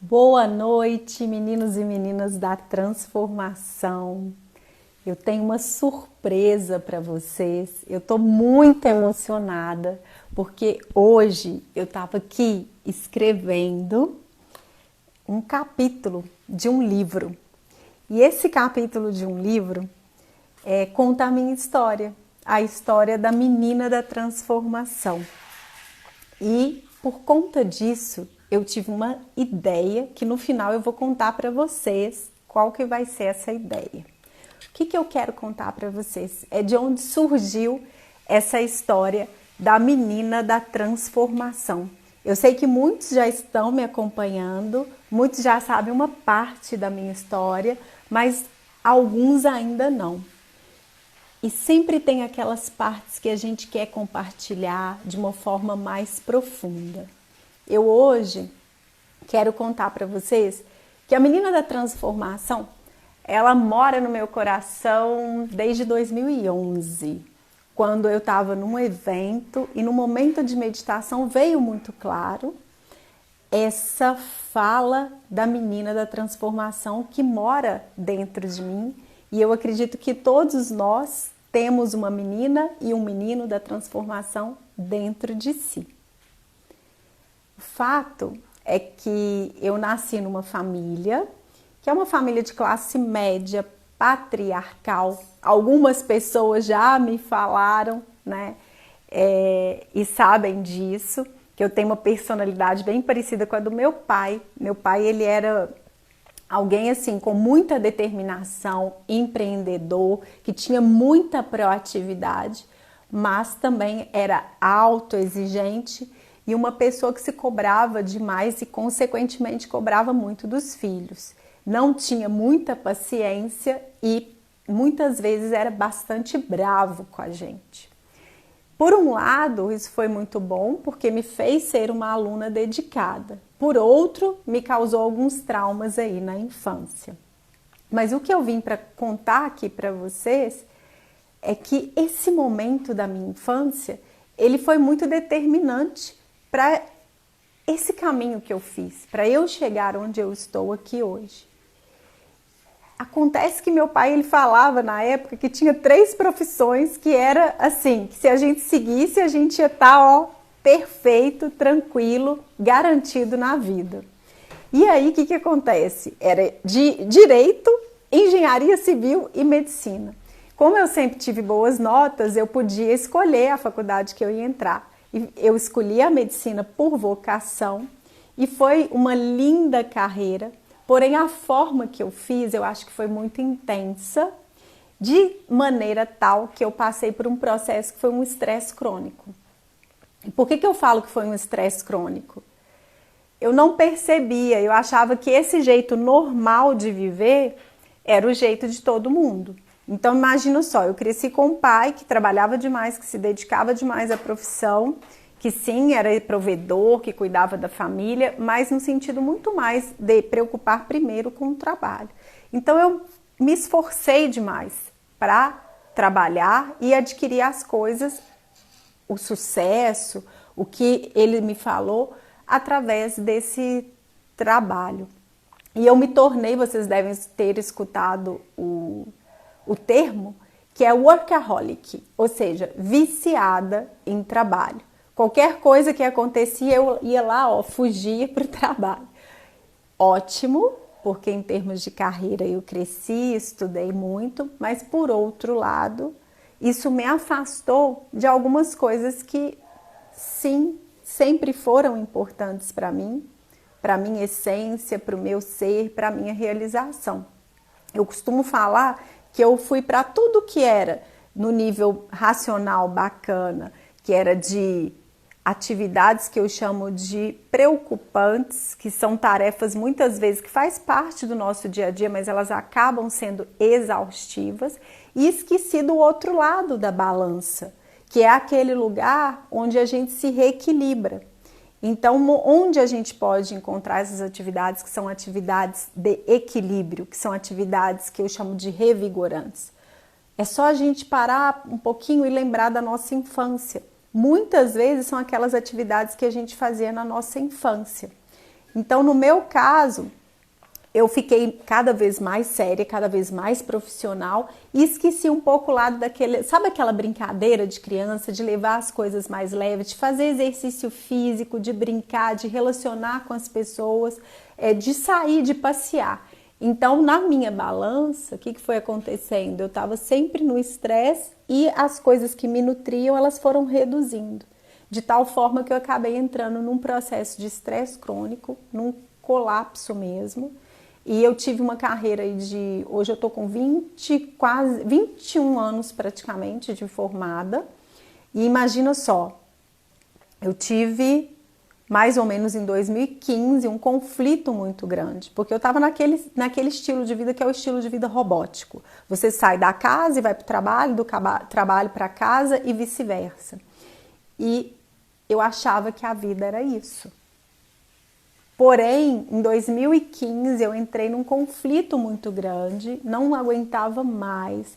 Boa noite, meninos e meninas da transformação. Eu tenho uma surpresa para vocês. Eu estou muito emocionada porque hoje eu estava aqui escrevendo um capítulo de um livro. E esse capítulo de um livro conta a minha história, a história da menina da transformação. E por conta disso, eu tive uma ideia que no final eu vou contar para vocês qual que vai ser essa ideia. O que eu quero contar para vocês é de onde surgiu essa história da menina da transformação. Eu sei que muitos já estão me acompanhando, muitos já sabem uma parte da minha história, mas alguns ainda não. E sempre tem aquelas partes que a gente quer compartilhar de uma forma mais profunda. Eu hoje quero contar para vocês que a menina da transformação, ela mora no meu coração desde 2011, quando eu estava num evento e no momento de meditação veio muito claro essa fala da menina da transformação que mora dentro de mim. E eu acredito que todos nós temos uma menina e um menino da transformação dentro de si. O fato é que eu nasci numa família, que é uma família de classe média, patriarcal. Algumas pessoas já me falaram, né? E sabem disso, que eu tenho uma personalidade bem parecida com a do meu pai. Meu pai, ele era alguém assim com muita determinação, empreendedor, que tinha muita proatividade, mas também era autoexigente e uma pessoa que se cobrava demais e consequentemente cobrava muito dos filhos. Não tinha muita paciência e muitas vezes era bastante bravo com a gente. Por um lado, isso foi muito bom porque me fez ser uma aluna dedicada. Por outro, me causou alguns traumas aí na infância. Mas o que eu vim para contar aqui para vocês é que esse momento da minha infância, ele foi muito determinante para esse caminho que eu fiz, para eu chegar onde eu estou aqui hoje. Acontece que meu pai, ele falava na época que tinha 3 profissões que era assim, que se a gente seguisse, a gente ia estar, perfeito, tranquilo, garantido na vida. E aí, o que acontece? Era de direito, engenharia civil e medicina. Como eu sempre tive boas notas, eu podia escolher a faculdade que eu ia entrar. E eu escolhi a medicina por vocação e foi uma linda carreira. Porém, a forma que eu fiz, eu acho que foi muito intensa, de maneira tal que eu passei por um processo que foi um estresse crônico. E por que eu falo que foi um estresse crônico? Eu não percebia, eu achava que esse jeito normal de viver era o jeito de todo mundo. Então, imagina só, eu cresci com um pai que trabalhava demais, que se dedicava demais à profissão, que sim, era provedor, que cuidava da família, mas no sentido muito mais de preocupar primeiro com o trabalho. Então eu me esforcei demais para trabalhar e adquirir as coisas, o sucesso, o que ele me falou, através desse trabalho. E eu me tornei, vocês devem ter escutado o termo, que é workaholic, ou seja, viciada em trabalho. Qualquer coisa que acontecia, eu ia lá, fugia para o trabalho. Ótimo, porque em termos de carreira eu cresci, estudei muito, mas por outro lado, isso me afastou de algumas coisas que, sim, sempre foram importantes para mim, para a minha essência, para o meu ser, para a minha realização. Eu costumo falar que eu fui para tudo que era no nível racional bacana, que era de atividades que eu chamo de preocupantes, que são tarefas muitas vezes que faz parte do nosso dia a dia, mas elas acabam sendo exaustivas, e esqueci do outro lado da balança, que é aquele lugar onde a gente se reequilibra. Então, onde a gente pode encontrar essas atividades que são atividades de equilíbrio, que são atividades que eu chamo de revigorantes? É só a gente parar um pouquinho e lembrar da nossa infância. Muitas vezes são aquelas atividades que a gente fazia na nossa infância. Então, no meu caso, eu fiquei cada vez mais séria, cada vez mais profissional e esqueci um pouco o lado daquele, sabe aquela brincadeira de criança, de levar as coisas mais leves, de fazer exercício físico, de brincar, de relacionar com as pessoas, de sair, de passear. Então, na minha balança, o que foi acontecendo? Eu estava sempre no estresse e as coisas que me nutriam, elas foram reduzindo. De tal forma que eu acabei entrando num processo de estresse crônico, num colapso mesmo. E eu tive uma carreira de... Hoje eu tô com 21 anos praticamente de formada. E imagina só, eu tive mais ou menos em 2015 um conflito muito grande. Porque eu estava naquele estilo de vida que é o estilo de vida robótico. Você sai da casa e vai para o trabalho, do trabalho para casa e vice-versa. E eu achava que a vida era isso. Porém, em 2015 eu entrei num conflito muito grande, não aguentava mais,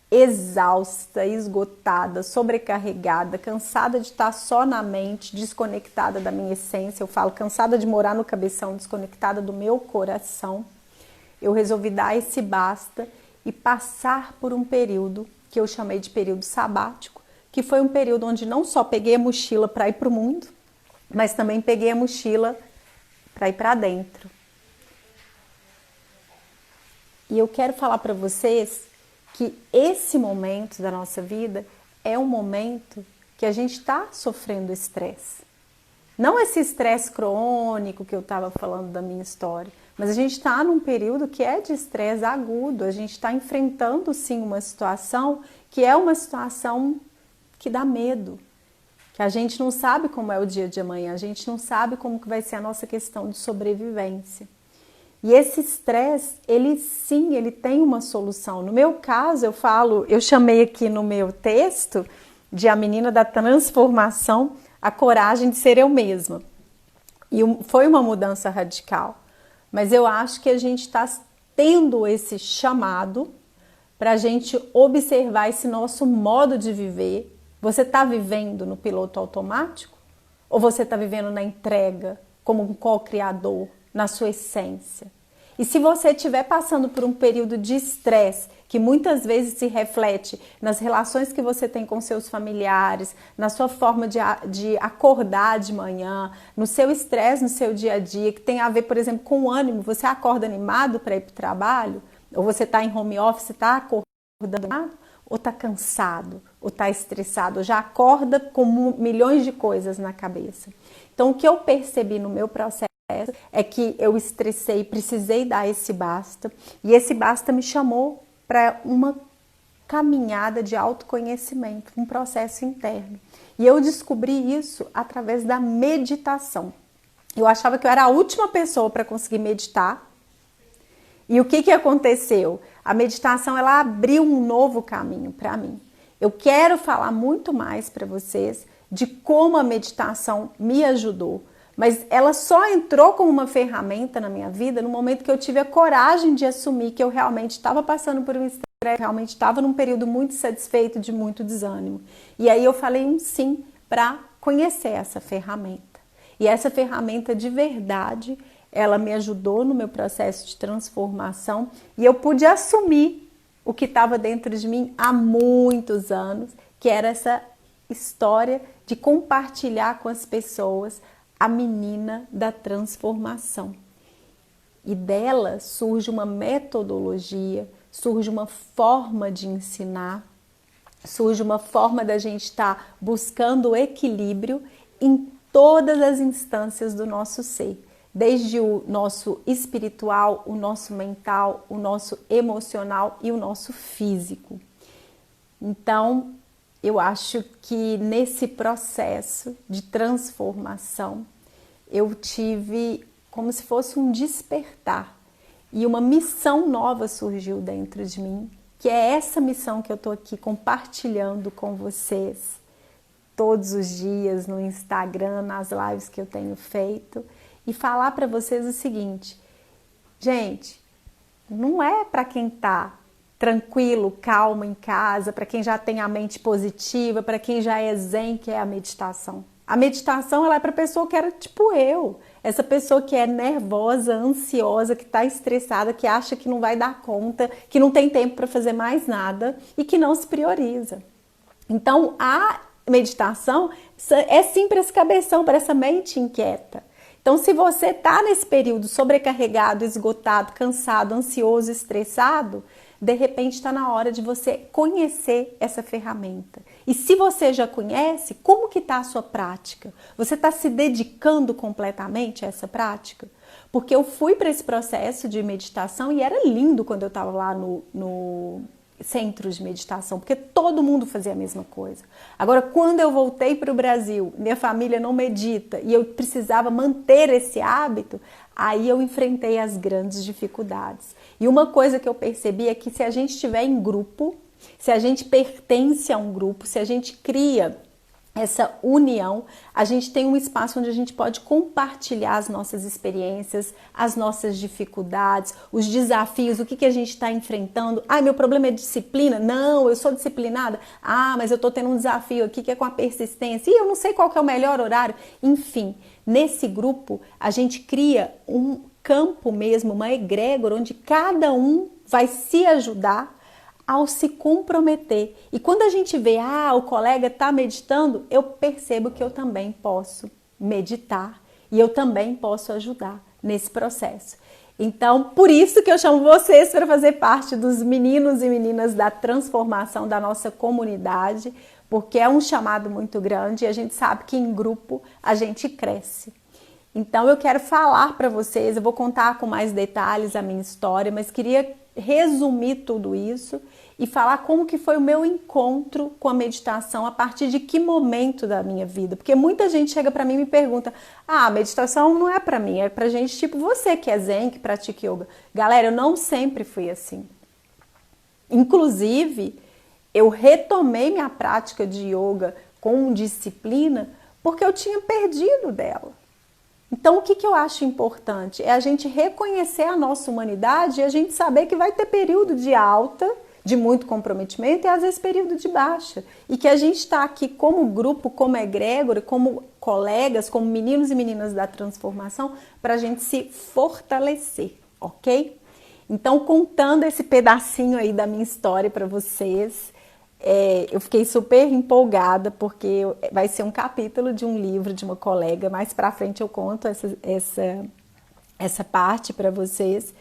exausta, esgotada, sobrecarregada, cansada de estar só na mente, desconectada da minha essência. Eu falo, cansada de morar no cabeção, desconectada do meu coração. Eu resolvi dar esse basta e passar por um período que eu chamei de período sabático, que foi um período onde não só peguei a mochila para ir para o mundo, mas também peguei a mochila para ir para dentro. E eu quero falar para vocês que esse momento da nossa vida é um momento que a gente está sofrendo estresse. Não esse estresse crônico que eu estava falando da minha história, mas a gente está num período que é de estresse agudo, a gente está enfrentando sim uma situação que é uma situação que dá medo. Que a gente não sabe como é o dia de amanhã, a gente não sabe como que vai ser a nossa questão de sobrevivência. E esse estresse, ele tem uma solução. No meu caso, eu chamei aqui no meu texto de A Menina da Transformação, a coragem de ser eu mesma. E foi uma mudança radical. Mas eu acho que a gente está tendo esse chamado para a gente observar esse nosso modo de viver. Você está vivendo no piloto automático? Ou você está vivendo na entrega, como um co-criador, na sua essência? E se você estiver passando por um período de estresse, que muitas vezes se reflete nas relações que você tem com seus familiares, na sua forma de acordar de manhã, no seu estresse no seu dia a dia, que tem a ver, por exemplo, com o ânimo, você acorda animado para ir para o trabalho? Ou você está em home office, está acordando animado? Ou está cansado, ou está estressado, ou já acorda com milhões de coisas na cabeça. Então, o que eu percebi no meu processo é que eu estressei, precisei dar esse basta, e esse basta me chamou para uma caminhada de autoconhecimento, um processo interno. E eu descobri isso através da meditação. Eu achava que eu era a última pessoa para conseguir meditar. E o que aconteceu? A meditação, ela abriu um novo caminho para mim. Eu quero falar muito mais para vocês de como a meditação me ajudou, mas ela só entrou como uma ferramenta na minha vida no momento que eu tive a coragem de assumir que eu realmente estava passando por um estresse, realmente estava num período muito insatisfeito, de muito desânimo. E aí eu falei um sim para conhecer essa ferramenta. E essa ferramenta de verdade, ela me ajudou no meu processo de transformação e eu pude assumir o que estava dentro de mim há muitos anos, que era essa história de compartilhar com as pessoas a menina da transformação. E dela surge uma metodologia, surge uma forma de ensinar, surge uma forma da gente estar buscando o equilíbrio em todas as instâncias do nosso ser. Desde o nosso espiritual, o nosso mental, o nosso emocional e o nosso físico. Então, eu acho que nesse processo de transformação, eu tive como se fosse um despertar. E uma missão nova surgiu dentro de mim, que é essa missão que eu estou aqui compartilhando com vocês todos os dias no Instagram, nas lives que eu tenho feito. E falar para vocês o seguinte, gente, não é para quem está tranquilo, calmo em casa, para quem já tem a mente positiva, para quem já é zen, que é a meditação. A meditação ela é para pessoa que era tipo eu, essa pessoa que é nervosa, ansiosa, que está estressada, que acha que não vai dar conta, que não tem tempo para fazer mais nada e que não se prioriza. Então, a meditação é sim para esse cabeção, para essa mente inquieta. Então, se você está nesse período sobrecarregado, esgotado, cansado, ansioso, estressado, de repente está na hora de você conhecer essa ferramenta. E se você já conhece, como que está a sua prática? Você está se dedicando completamente a essa prática? Porque eu fui para esse processo de meditação e era lindo quando eu estava lá no centros de meditação, porque todo mundo fazia a mesma coisa. Agora, quando eu voltei para o Brasil, minha família não medita e eu precisava manter esse hábito, aí eu enfrentei as grandes dificuldades. E uma coisa que eu percebi é que se a gente estiver em grupo, se a gente pertence a um grupo, se a gente cria essa união, a gente tem um espaço onde a gente pode compartilhar as nossas experiências, as nossas dificuldades, os desafios, o que a gente está enfrentando. Ah, meu problema é disciplina? Não, eu sou disciplinada. Ah, mas eu estou tendo um desafio aqui que é com a persistência. E eu não sei qual que é o melhor horário. Enfim, nesse grupo a gente cria um campo mesmo, uma egrégora, onde cada um vai se ajudar ao se comprometer. E quando a gente vê, o colega está meditando, eu percebo que eu também posso meditar e eu também posso ajudar nesse processo. Então, por isso que eu chamo vocês para fazer parte dos meninos e meninas da transformação da nossa comunidade, porque é um chamado muito grande e a gente sabe que em grupo a gente cresce. Então, eu quero falar para vocês, eu vou contar com mais detalhes a minha história, mas queria resumir tudo isso e falar como que foi o meu encontro com a meditação, a partir de que momento da minha vida. Porque muita gente chega para mim e me pergunta, a meditação não é para mim, é para gente tipo você que é zen, que pratica yoga. Galera, eu não sempre fui assim. Inclusive, eu retomei minha prática de yoga com disciplina porque eu tinha perdido dela. Então, o que eu acho importante? É a gente reconhecer a nossa humanidade e a gente saber que vai ter período de alta, de muito comprometimento e às vezes período de baixa. E que a gente está aqui como grupo, como egrégora, como colegas, como meninos e meninas da transformação, para a gente se fortalecer, ok? Então, contando esse pedacinho aí da minha história para vocês, eu fiquei super empolgada porque vai ser um capítulo de um livro de uma colega. Mais pra frente eu conto essa parte para vocês.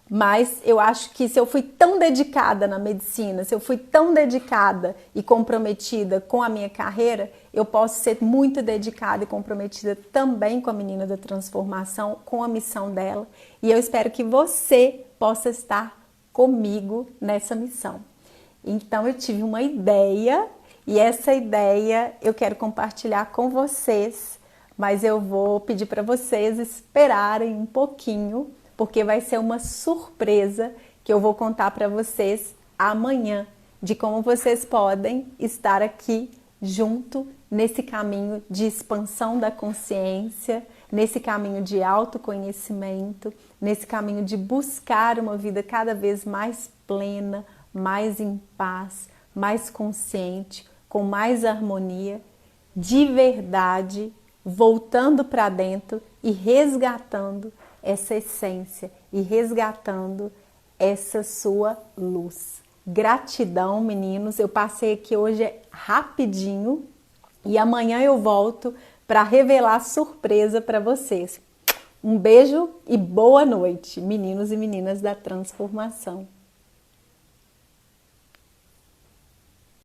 Mas eu acho que se eu fui tão dedicada na medicina, se eu fui tão dedicada e comprometida com a minha carreira, eu posso ser muito dedicada e comprometida também com a menina da transformação, com a missão dela. E eu espero que você possa estar comigo nessa missão. Então eu tive uma ideia e essa ideia eu quero compartilhar com vocês, mas eu vou pedir para vocês esperarem um pouquinho, porque vai ser uma surpresa que eu vou contar para vocês amanhã, de como vocês podem estar aqui junto nesse caminho de expansão da consciência, nesse caminho de autoconhecimento, nesse caminho de buscar uma vida cada vez mais plena, mais em paz, mais consciente, com mais harmonia, de verdade, voltando para dentro e resgatando essa essência e resgatando essa sua luz. Gratidão, meninos. Eu passei aqui hoje rapidinho e amanhã eu volto para revelar surpresa para vocês. Um beijo e boa noite, meninos e meninas da transformação.